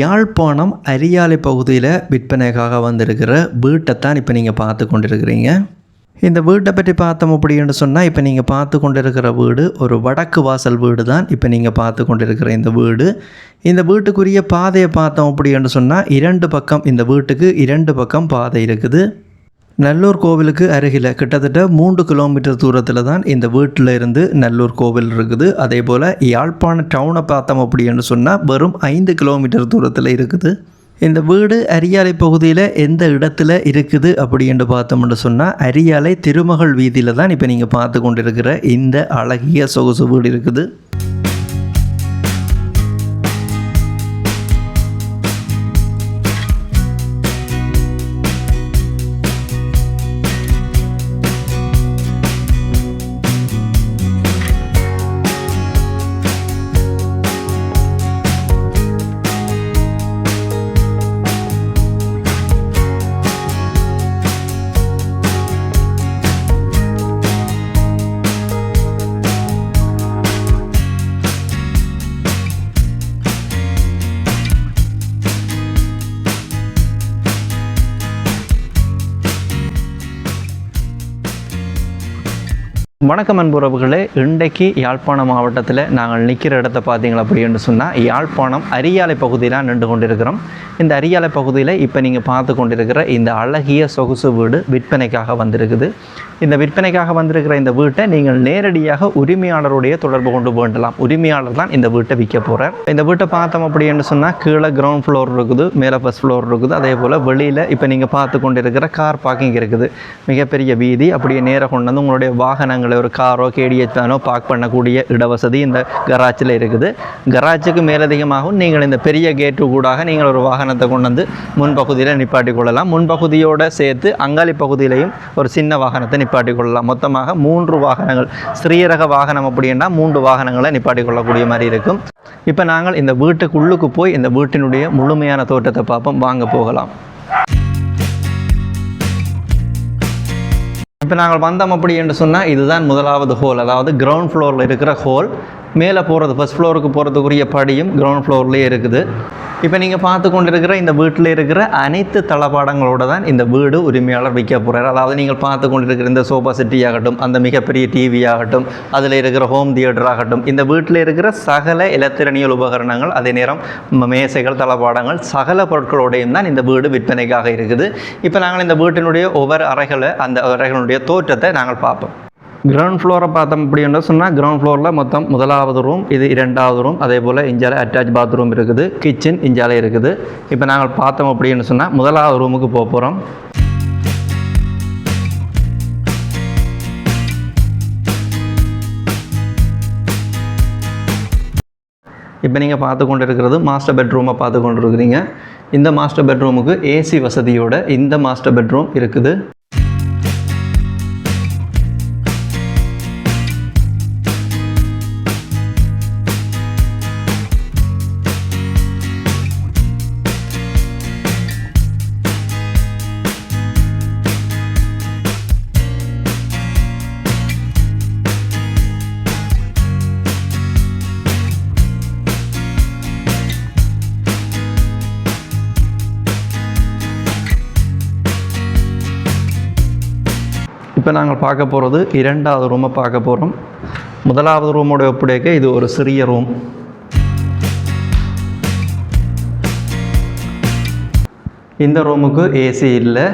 யாழ்ப்பாணம் அரியாலை பகுதியில் விற்பனைக்காக வந்திருக்கிற வீட்டைத்தான் இப்போ நீங்கள் பார்த்து கொண்டிருக்கிறீங்க. இந்த வீட்டை பற்றி பார்த்தோம் அப்படின்னு சொன்னால், இப்போ நீங்கள் பார்த்து கொண்டிருக்கிற வீடு ஒரு வடக்கு வாசல் வீடு தான். இப்போ நீங்கள் பார்த்து கொண்டிருக்கிற இந்த வீட்டுக்குரிய பாதையை பார்த்தோம் அப்படின்னு சொன்னால், இந்த வீட்டுக்கு இரண்டு பக்கம் பாதை இருக்குது. நல்லூர் கோவிலுக்கு அருகில் கிட்டத்தட்ட 3 கிலோமீட்டர் தூரத்தில் தான் இந்த வீட்டில் இருந்து நல்லூர் கோவில் இருக்குது. அதே போல் யாழ்ப்பாண டவுனை பார்த்தோம் அப்படின்னு சொன்னால் வெறும் 5 கிலோமீட்டர் தூரத்தில் இருக்குது. இந்த வீடு அரியாலை பகுதியில் எந்த இடத்துல இருக்குது அப்படின்னு பார்த்தோம்னு சொன்னால், அரியாலை திருமகள் வீதியில் தான் இப்போ நீங்கள் பார்த்து கொண்டிருக்கிற இந்த அழகிய சொகுசு வீடு இருக்குது. வணக்கம் அன்புறவுகளே, இன்றைக்கு யாழ்ப்பாணம் மாவட்டத்தில் நாங்கள் நிற்கிற இடத்த பார்த்தீங்களா அப்படின்னு சொன்னால், யாழ்ப்பாணம் அரியாலை பகுதியில் நின்று கொண்டிருக்கிறோம். இந்த அரியாலை பகுதியில் இப்போ நீங்கள் பார்த்து கொண்டிருக்கிற இந்த அழகிய சொகுசு வீடு விற்பனைக்காக வந்திருக்குது. இந்த விற்பனைக்காக வந்திருக்கிற இந்த வீட்டை நீங்கள் நேரடியாக உரிமையாளருடைய தொடர்பு கொண்டு வேண்டலாம். உரிமையாளர் தான் இந்த வீட்டை விற்க போகிறார். இந்த வீட்டை பார்த்தோம் அப்படின்னு சொன்னால், கீழே கிரவுண்ட் ஃப்ளோர் இருக்குது, மேலே ஃபர்ஸ்ட் ஃப்ளோர் இருக்குது. அதே போல் வெளியில் இப்போ நீங்கள் பார்த்து கொண்டிருக்கிற கார் பார்க்கிங் இருக்குது. மிகப்பெரிய வீதி. அப்படியே நேராக கொண்டு வந்து உங்களுடைய வாகனங்களை ஒரு காரோ கேடிஎச் வேனோ பார்க் பண்ணக்கூடிய இடவசதி இந்த கராச்சில் இருக்குது. கராஜுக்கு மேலதிகமாகவும் நீங்கள் இந்த பெரிய கேட்டு கூடாக நீங்கள் ஒரு வாகனத்தை கொண்டு வந்து முன்பகுதியில் நிப்பாட்டி கொள்ளலாம். முன்பகுதியோடு சேர்த்து அங்காளி பகுதியிலையும் ஒரு சின்ன வாகனத்தை நிப்பாட்டி கொள்ளலாம். மொத்தமாக 3 வாகனங்கள், ஸ்ரீரக வாகனம் அப்படின்னா 3 வாகனங்களை நிப்பாட்டி கொள்ளக்கூடிய மாதிரி இருக்கும். இப்போ நாங்கள் இந்த வீட்டுக்குள்ளுக்கு போய் இந்த வீட்டினுடைய முழுமையான தோற்றத்தை பார்ப்போம். வாங்க போகலாம். இப்போ நாங்கள் வந்தோம் அப்படி என்று சொன்னால், இதுதான் முதலாவது ஹோல், அதாவது கிரவுண்ட் ஃப்ளோரில் இருக்கிற ஹோல். மேலே போகிறது ஃபர்ஸ்ட் ஃப்ளோருக்கு போகிறதுக்குரிய படியும் கிரவுண்ட் ஃப்ளோர்லேயே இருக்குது. இப்போ நீங்கள் பார்த்து கொண்டிருக்கிற இந்த வீட்டில் இருக்கிற அனைத்து தளபாடங்களோடு தான் இந்த வீடு உரிமையாளர் விற்க போகிறார். அதாவது நீங்கள் பார்த்து கொண்டிருக்கிற இந்த சோஃபா செட்டி ஆகட்டும், அந்த மிகப்பெரிய டிவி ஆகட்டும், அதில் இருக்கிற ஹோம் தியேட்டர் ஆகட்டும், இந்த வீட்டில் இருக்கிற சகல எலக்ட்ரானியல் உபகரணங்கள், அதே நேரம் மேசைகள், தளபாடங்கள், சகல பொருட்களோடையும் தான் இந்த வீடு விற்பனைக்காக இருக்குது. இப்போ நாங்கள் இந்த வீட்டினுடைய ஒவ்வொரு அந்த அறைகளுடைய தோற்றத்தை நாங்கள் பார்ப்போம். கிரவுண்ட் ஃப்ளோரை பார்த்தோம் அப்படின்னு சொன்னால், கிரவுண்ட் ஃப்ளோரில் மொத்தம் முதலாவது ரூம், இது 2வது ரூம். அதே போல் இஞ்சால அட்டாச் பாத்ரூம் இருக்குது, கிச்சன் இஞ்சாலே இருக்குது. இப்போ நாங்கள் பார்த்தோம் அப்படின்னு சொன்னால் முதலாவது ரூமுக்கு போக போகிறோம். இப்போ நீங்கள் பார்த்து கொண்டு இருக்கிறது மாஸ்டர் பெட்ரூமை பார்த்து கொண்டு இருக்கிறீங்க. இந்த மாஸ்டர் பெட்ரூமுக்கு ஏசி வசதியோட இந்த மாஸ்டர் பெட்ரூம் இருக்குது. இப்போ நாங்கள் பார்க்க போகிறது 2வது ரூமை பார்க்க போகிறோம். முதலாவது ரூமோட ஒப்படைக்க இது ஒரு சிறிய ரூம். இந்த ரூமுக்கு ஏசி இல்லை.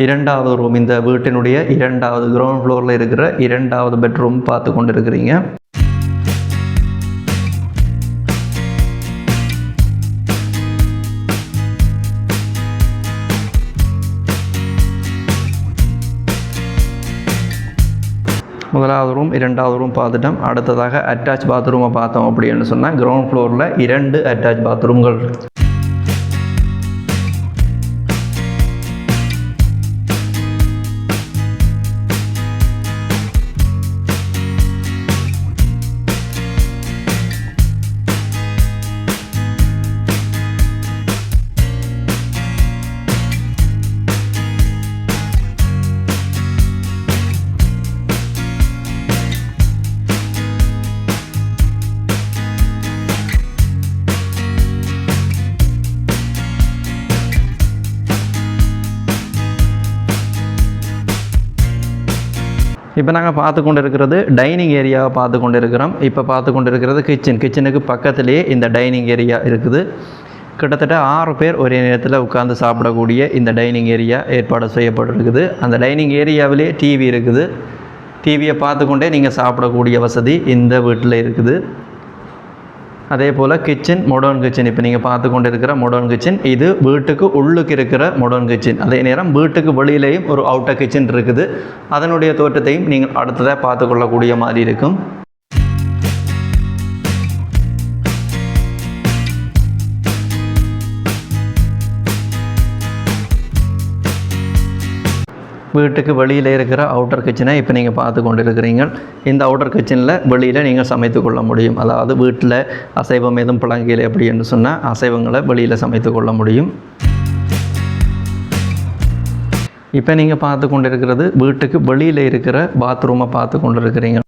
2வது ரூம், இந்த வீட்டினுடைய 2வது கிரவுண்ட் ஃப்ளோரில் இருக்கிற 2வது பெட்ரூம் பார்த்து கொண்டு இருக்கிறீங்க. முதலாவது ரூம், 2வது ரூம் பார்த்துட்டோம். அடுத்ததாக அட்டாச் பாத்ரூமை பார்த்தோம் அப்படின்னு சொன்னால், கிரவுண்ட் ஃப்ளோரில் 2 அட்டாச் பாத்ரூம்கள். இப்போ நாங்கள் பார்த்து கொண்டு இருக்கிறது டைனிங் ஏரியாவை பார்த்து கொண்டு இருக்கிறோம். இப்போ பார்த்து கொண்டு இருக்கிறது கிச்சனுக்கு பக்கத்துலேயே இந்த டைனிங் ஏரியா இருக்குது. கிட்டத்தட்ட 6 பேர் ஒரே நேரத்தில் உட்கார்ந்து சாப்பிடக்கூடிய இந்த டைனிங் ஏரியா ஏற்பாடு செய்யப்பட்டிருக்குது. அந்த டைனிங் ஏரியாவிலே டிவி இருக்குது. டிவியை பார்த்து கொண்டே நீங்கள் சாப்பிடக்கூடிய வசதி இந்த வீட்டில் இருக்குது. அதே போல் கிச்சன், மாடர்ன் கிச்சன். இப்போ நீங்கள் பார்த்து கொண்டு இருக்கிற மாடர்ன் கிச்சன் இது வீட்டுக்கு உள்ளுக்கு இருக்கிற மாடர்ன் கிச்சன். அதே நேரம் வீட்டுக்கு வெளியிலேயும் ஒரு அவுட்டர் கிச்சன் இருக்குது. அதனுடைய தோற்றத்தையும் நீங்கள் அடுத்ததாக பார்த்து கொள்ளக்கூடிய மாதிரி இருக்கும். வீட்டுக்கு வெளியில் இருக்கிற அவுட்டர் கிச்சனை இப்போ நீங்கள் பார்த்து கொண்டு இருக்கிறீங்க. இந்த அவுட்டர் கிச்சனில் வெளியில் நீங்கள் சமைத்து கொள்ள முடியும். அதாவது வீட்டில் அசைவம் எதுவும் பழங்கலை அப்படி என்று சொன்னால் அசைவங்களை வெளியில் சமைத்து கொள்ள முடியும். இப்போ நீங்கள் பார்த்து கொண்டு இருக்கிறது வீட்டுக்கு வெளியில் இருக்கிற பாத்ரூமை பார்த்து கொண்டு இருக்கிறீங்க.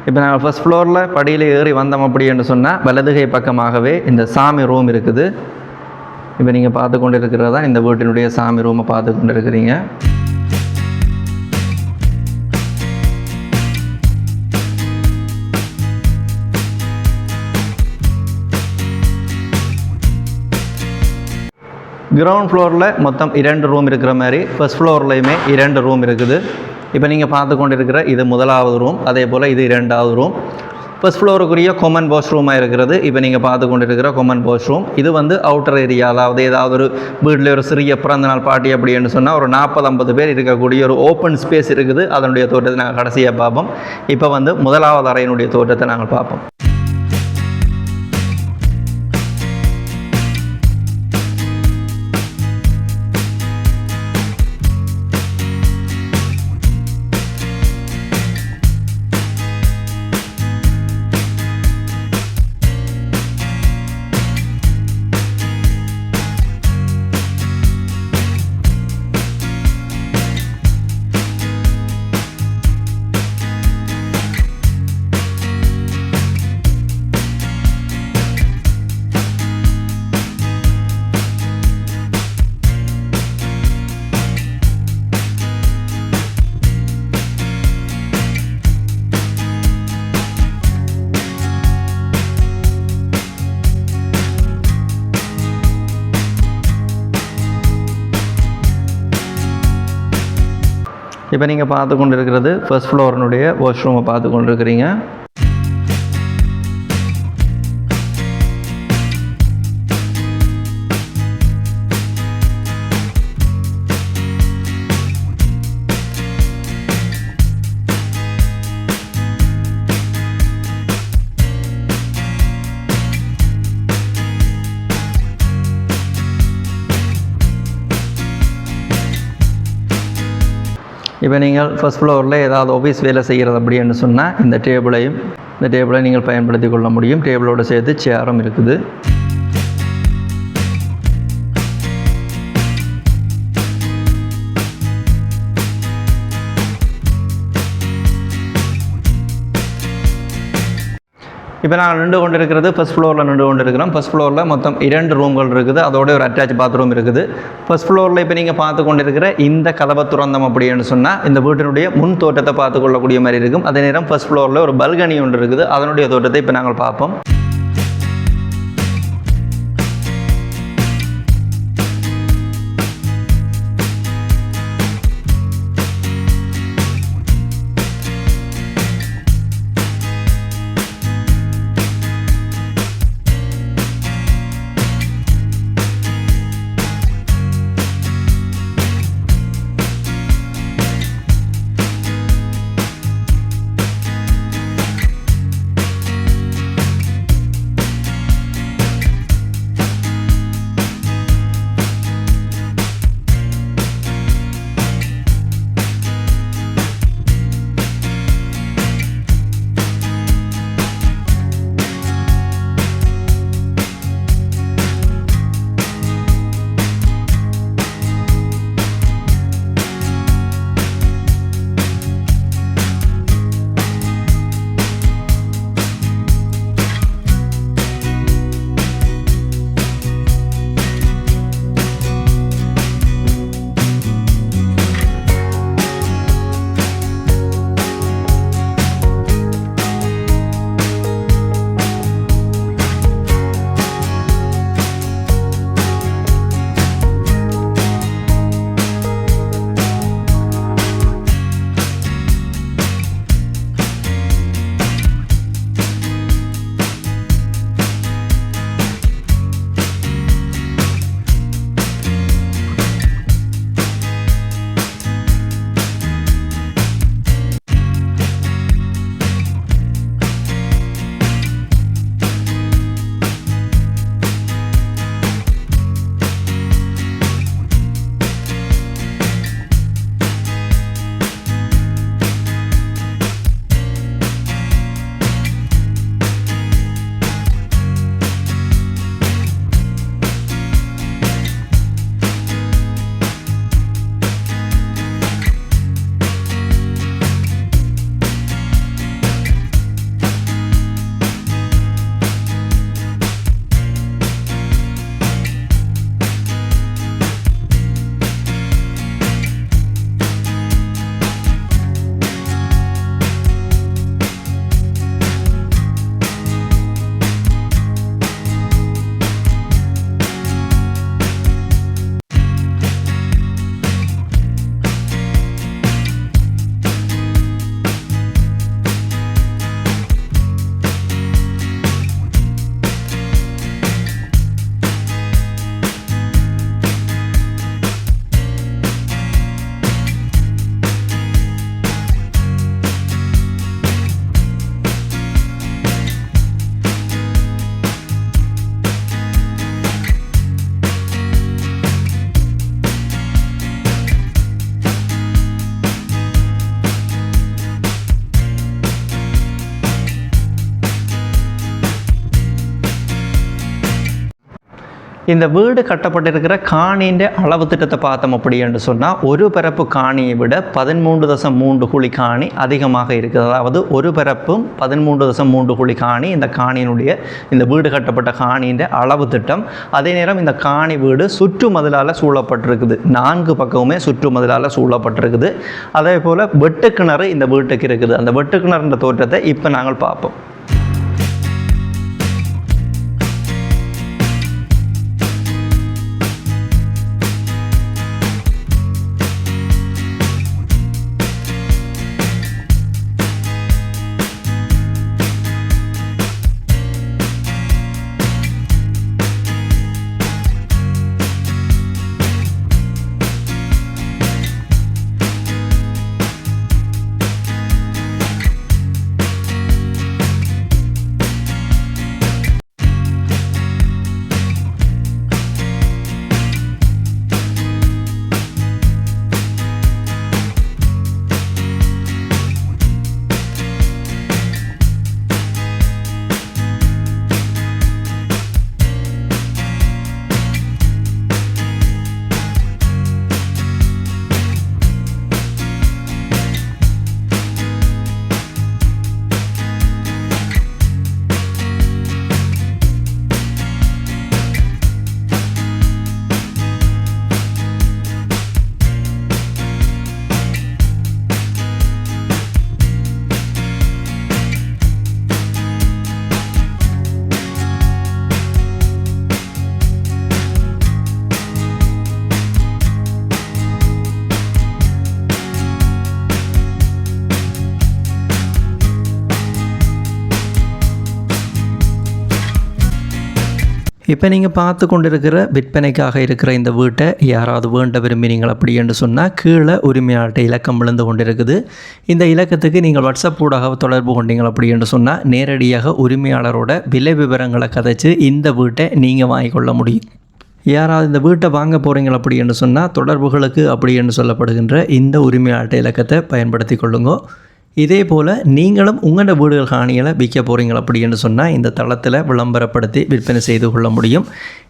இப்போ நாங்கள் ஃபஸ்ட் ஃப்ளோரில் படியில் ஏறி வந்தோம் அப்படின்னு சொன்னால் வலதுகை பக்கமாகவே இந்த சாமி ரூம் இருக்குது. இப்போ நீங்கள் பார்த்து கொண்டு இருக்கிறது தான் இந்த வீட்டினுடைய சாமி ரூமை பார்த்து கொண்டு இருக்கிறீங்க. கிரவுண்ட் ஃப்ளோரில் மொத்தம் 2 ரூம் இருக்கிற மாதிரி ஃபஸ்ட் ஃப்ளோர்லேயுமே 2 ரூம் இருக்குது. இப்போ நீங்கள் பார்த்து கொண்டு இருக்கிற இது முதலாவது ரூம், அதே போல் இது 2வது ரூம். ஃபஸ்ட் ஃப்ளோருக்குரிய கொமன் வாஷ் ரூமாக இருக்கிறது. இப்போ நீங்கள் பார்த்து கொண்டு இருக்கிற கொமன் வாஷ் ரூம் இது வந்து அவுட்டர் ஏரியா. அதாவது ஏதாவது ஒரு வீட்டில் ஒரு சிறிய பிறந்தநாள் பார்ட்டி அப்படின்னு சொன்னால் ஒரு 40-50 பேர் இருக்கக்கூடிய ஒரு ஓப்பன் ஸ்பேஸ் இருக்குது. அதனுடைய தோற்றத்தை நாங்கள் கடைசியாக பார்ப்போம். இப்போ வந்து முதலாவது அறையினுடைய தோற்றத்தை நாங்கள் பார்ப்போம். இப்போ நீங்கள் பார்த்து கொண்டு இருக்கிறது ஃபர்ஸ்ட் ஃப்ளோரினுடைய வாஷ்ரூமை பார்த்து கொண்டு இருக்கிறீங்க. இப்போ நீங்கள் ஃபஸ்ட் ஃப்ளோரில் ஏதாவது ஆஃபீஸ் வேலை செய்கிறது அப்படின்னு சொன்னால் இந்த டேபிளை நீங்கள் பயன்படுத்தி கொள்ள முடியும். டேபிளோடு சேர்த்து சேரும் இருக்குது. இப்போ நாங்கள் நின்று கொண்டு இருக்கிறது ஃபஸ்ட் ஃப்ளோரில் நின்று கொண்டு இருக்கிறோம். ஃபஸ்ட் ஃப்ளோரில் மொத்தம் 2 ரூம்கள் இருக்குது. அதோட ஒரு அட்டாச் பாத்ரூம் இருக்குது. ஃபஸ்ட் ஃப்ளோரில் இப்போ நீங்கள் பார்த்து கொண்டு இருக்கிற இந்த கதவை துறந்தோம் அப்படின்னு சொன்னால் இந்த வீட்டினுடைய முன் தோட்டத்தை பார்த்து கொள்ளக்கூடிய மாதிரி இருக்கும். அதே நேரம் ஃபஸ்ட் ஃப்ளோரில் ஒரு பல்கனி ஒன்று இருக்குது. அதனுடைய தோட்டத்தை இப்போ நாங்கள் பார்ப்போம். இந்த வீடு கட்டப்பட்டிருக்கிற காணியின் அளவு திட்டத்தை பார்த்தோம் அப்படின்னு சொன்னால் ஒரு பரப்பு காணியை விட 13.3 குழி காணி அதிகமாக இருக்குது. அதாவது ஒரு பரப்பும் 13.3 குழி காணி இந்த காணியினுடைய இந்த வீடு கட்டப்பட்ட காணியின் அளவு திட்டம். அதே நேரம் இந்த காணி வீடு சுற்று மதிலால் சூழப்பட்டிருக்குது. 4 பக்கமுமே சுற்று மதிலால் சூழப்பட்டிருக்குது. அதே போல் வெட்டுக்கிணறு இந்த வீட்டுக்கு இருக்குது. அந்த வெட்டுக்கிணறுன்ற தோற்றத்தை இப்போ நாங்கள் பார்ப்போம். இப்போ நீங்கள் பார்த்து கொண்டிருக்கிற விற்பனைக்காக இருக்கிற இந்த வீட்டை யாராவது வேண்ட விரும்பினீங்கள் அப்படி என்று சொன்னால் கீழே உரிமையாளர்கிட்ட இலக்கம் விழுந்து கொண்டிருக்குது. இந்த இலக்கத்துக்கு நீங்கள் வாட்ஸ்அப் ஊடாக தொடர்பு கொண்டீங்கள் அப்படி என்று சொன்னால் நேரடியாக உரிமையாளரோட விலை விவரங்களை கதைச்சு இந்த வீட்டை நீங்கள் வாங்கிக்கொள்ள முடியும். யாராவது இந்த வீட்டை வாங்க போகிறீங்கள் அப்படி என்று சொன்னால் தொடர்புகளுக்கு அப்படி என்று சொல்லப்படுகின்ற இந்த உரிமையாளர்கிட்ட இலக்கத்தை பயன்படுத்தி கொள்ளுங்க. இதே போல் நீங்களும் உங்களோட வீடுகள் காணிகளை விற்க போகிறீங்க அப்படின்னு சொன்னால் இந்த தளத்தில் விளம்பரப்படுத்தி விற்பனை செய்து கொள்ள முடியும்.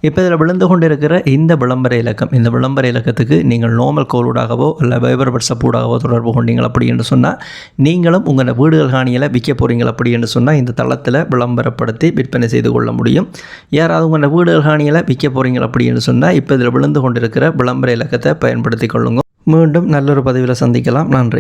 இப்போ இதில் விழுந்து கொண்டு இருக்கிற இந்த விளம்பர இலக்கம், இந்த விளம்பர இலக்கத்துக்கு நீங்கள் நார்மல் கோலூடாகவோ இல்லை வைபர் வாட்ஸ்அப் ஊடாகவோ தொடர்பு கொண்டீங்க அப்படின்னு சொன்னால் நீங்களும் உங்களோட வீடுகள் காணிகளை விற்க போகிறீங்க அப்படின்னு சொன்னால் இந்த தளத்தில் விளம்பரப்படுத்தி விற்பனை செய்து கொள்ள முடியும். யாராவது உங்களோட வீடுகள் காணிகளை விற்க போகிறீங்க அப்படின்னு சொன்னால் இப்போ இதில் விழுந்து கொண்டிருக்கிற விளம்பர இலக்கத்தை பயன்படுத்தி கொள்ளுங்க. மீண்டும் நல்லொரு பதிவில் சந்திக்கலாம். நன்றி.